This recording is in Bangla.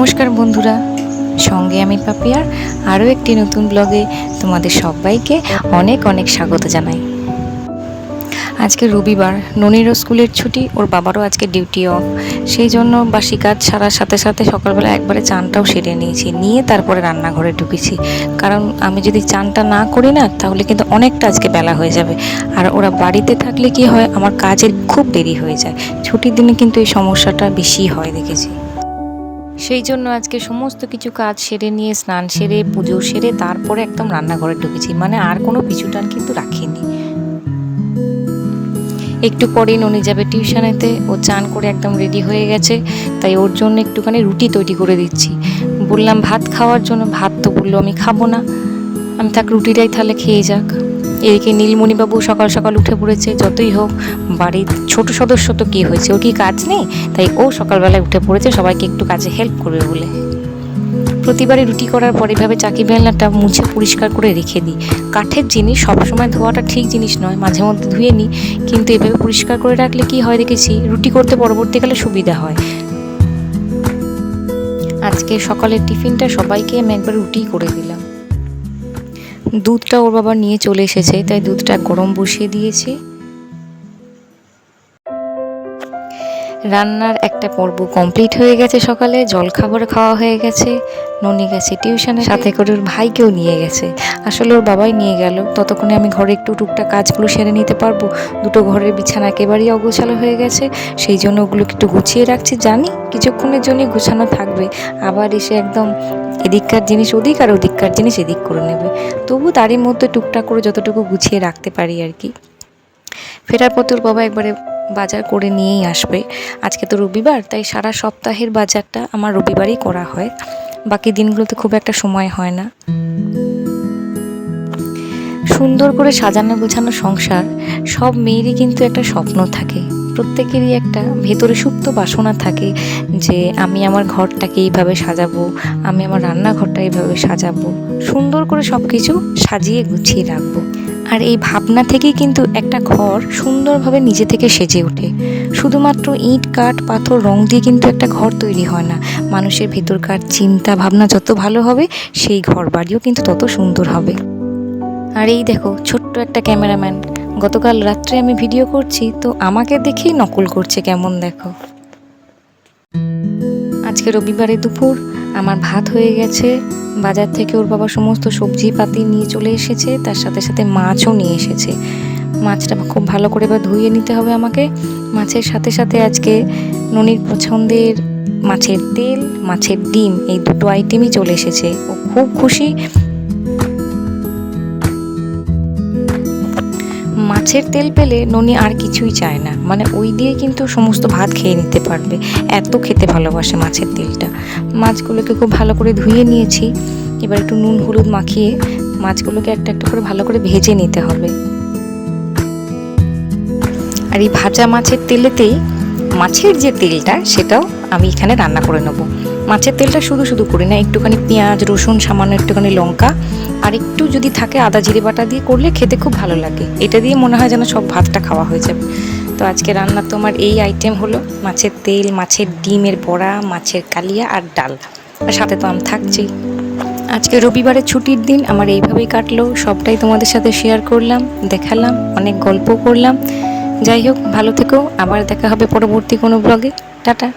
নমস্কার বন্ধুরা, সঙ্গে আমি পাপিয়ার আরও একটি নতুন ব্লগে তোমাদের সবাইকে অনেক অনেক স্বাগত জানাই। আজকে রবিবার, ননিরও স্কুলের ছুটি, ওর বাবারও আজকে ডিউটি অফ। সেই জন্য বাসি কাজ সারার সাথে সাথে সকালবেলা একবারে চানটাও সেরে নিয়ে তারপরে রান্নাঘরে ঢুকেছি। কারণ আমি যদি চানটা না করি না, তাহলে কিন্তু অনেকটা আজকে বেলা হয়ে যাবে। আর ওরা বাড়িতে থাকলে কি হয়, আমার কাজের খুব দেরি হয়ে যায়। ছুটির দিনে কিন্তু এই সমস্যাটা বেশি হয় দেখেছি। সেই জন্য আজকে সমস্ত কিছু কাজ সেরে নিয়ে, স্নান সেরে, পুজো সেরে তারপরে একদম রান্নাঘরে ঢুকেছি। মানে আর কোনো পিছুটান কিন্তু রাখিনি। একটু পরেই ননি যাবে টিউশনেতে। ও চান করে একদম রেডি হয়ে গেছে, তাই ওর জন্য একটুখানি রুটি তৈরি করে দিচ্ছি। বললাম ভাত খাওয়ার জন্য, ভাত তো বললো আমি খাবো না, আমি থাক রুটিটাই তাহলে খেয়ে যাক। এদিকে নীলমণিবাবু সকাল সকাল উঠে পড়েছে। যতই হোক বাড়ির ছোট সদস্য তো কী হয়েছে, ওর কি কাজ নেই? তাই ও সকালবেলায় উঠে পড়েছে সবাইকে একটু কাজে হেল্প করবে বলে। প্রতিবারই রুটি করার পর এভাবে চাকি বেলনাটা মুছে পরিষ্কার করে রেখে দিই। কাঠের জিনিস সবসময় ধোয়াটা ঠিক জিনিস নয়, মাঝে মধ্যে ধুয়ে নিই, কিন্তু এভাবে পরিষ্কার করে রাখলে কি হয় দেখেছি, রুটি করতে পরবর্তীকালে সুবিধা হয়। আজকে সকালের টিফিনটা সবাইকে আমি একবার রুটি করে দিলাম। দুধটা ওর বাবা নিয়ে চলে এসেছে, তাই দুধটা গরম বসিয়ে দিয়েছি। রান্নার একটা পর্ব কমপ্লিট হয়ে গেছে। সকালে জলখাবার খাওয়া হয়ে গেছে। ননি গেছে টিউশনে, সাথে করে ওর ভাইকেও নিয়ে গেছে। আসলে ওর বাবাই নিয়ে গেল, ততক্ষণে আমি ঘরে একটু টুকটাক কাজগুলো সেরে নিতে পারবো। দুটো ঘরের বিছানা একেবারেই অগোছালো হয়ে গেছে, সেই জন্য ওগুলোকে একটু গুছিয়ে রাখছি। জানি কিছুক্ষণের জন্যই গুছানো থাকবে, আবার এসে একদম এদিককার জিনিস ওদিক আর ওদিককার জিনিস এদিক করে নেবে। তবু তারই মধ্যে টুকটাক করে যতটুকু গুছিয়ে রাখতে পারি আর কি। ফেরার পর তোর বাবা একবারে বাজার করে নিয়েই আসবে। আজকে তো রবিবার, তাই সারা সপ্তাহের বাজারটা আমার রবিবারই করা হয়, বাকি দিনগুলোতে খুব একটা সময় হয় না। সুন্দর করে সাজানো গোছানো সংসার, সব মেয়েরই কিন্তু একটা স্বপ্ন থাকে। প্রত্যেকেরই একটা ভেতরে সুপ্ত বাসনা থাকে যে আমি আমার ঘরটাকে এইভাবে সাজাবো, আমি আমার রান্নাঘরটা এইভাবে সাজাবো, সুন্দর করে সব কিছু সাজিয়ে গুছিয়ে রাখবো। আর এই ভাবনা থেকেই কিন্তু একটা ঘর সুন্দরভাবে নিজে থেকে সেজে ওঠে। শুধুমাত্র ইট কাঠ পাথর রং দিয়ে কিন্তু একটা ঘর তৈরি হয় না। মানুষের ভেতরকার চিন্তা ভাবনা যত ভালো হবে, সেই ঘর বাড়িও কিন্তু তত সুন্দর হবে। আর এই দেখো ছোট্ট একটা ক্যামেরাম্যান, গতকাল রাত্রে আমি ভিডিও করছি তো আমাকে দেখেই নকল করছে কেমন দেখো। আজকে রবিবারে দুপুর আমার ভাত হয়ে গেছে। বাজার থেকে ওর বাবা সমস্ত সবজি পাতি নিয়ে চলে এসেছে, তার সাথে সাথে মাছও নিয়ে এসেছে। মাছটা খুব ভালো করে এবার ধুয়ে নিতে হবে আমাকে। মাছের সাথে সাথে আজকে ননির পছন্দের মাছের তেল, মাছের ডিম, এই দুটো আইটেমই চলে এসেছে। ও খুব খুশি। মাছের তেল পেলে ননি আর কিছুই চায় না, মানে ওই দিয়ে কিন্তু সমস্ত ভাত খেয়ে নিতে পারবে, এত খেতে ভালোবাসে মাছের তেলটা। মাছগুলোকে খুব ভালো করে ধুয়ে নিয়েছি। এবার একটু নুন হলুদ মাখিয়ে মাছগুলোকে একটা একটা করে ভালো করে ভেজে নিতে হবে। আর এই ভাজা মাছের তেলেতেই মাছের যে তেলটা, সেটাও আমি এখানে রান্না করে নেব। মাছের তেলটা শুধু শুধু করি না, একটুখানি পেঁয়াজ রসুন, সামান্য একটুখানি লঙ্কা আর একটু যদি থাকে আদা জিরে বাটা দিয়ে করলে খেতে খুব ভালো লাগে। এটা দিয়ে মনে হয় যেন সব ভাতটা খাওয়া হয়ে যাবে। তো আজকে রান্না তো আমার এই আইটেম হলো মাছের তেল, মাছের ডিমের বড়া, মাছের কালিয়া আর ডাল, আর সাথে তো আম থাকছেই। আজকে রবিবারের ছুটির দিন আমার এইভাবেই কাটলো। সবটাই তোমাদের সাথে শেয়ার করলাম, দেখালাম, অনেক গল্প করলাম। যাই হোক, ভালো থেকো, আবার দেখা হবে পরবর্তী কোনো ব্লগে। টাটা।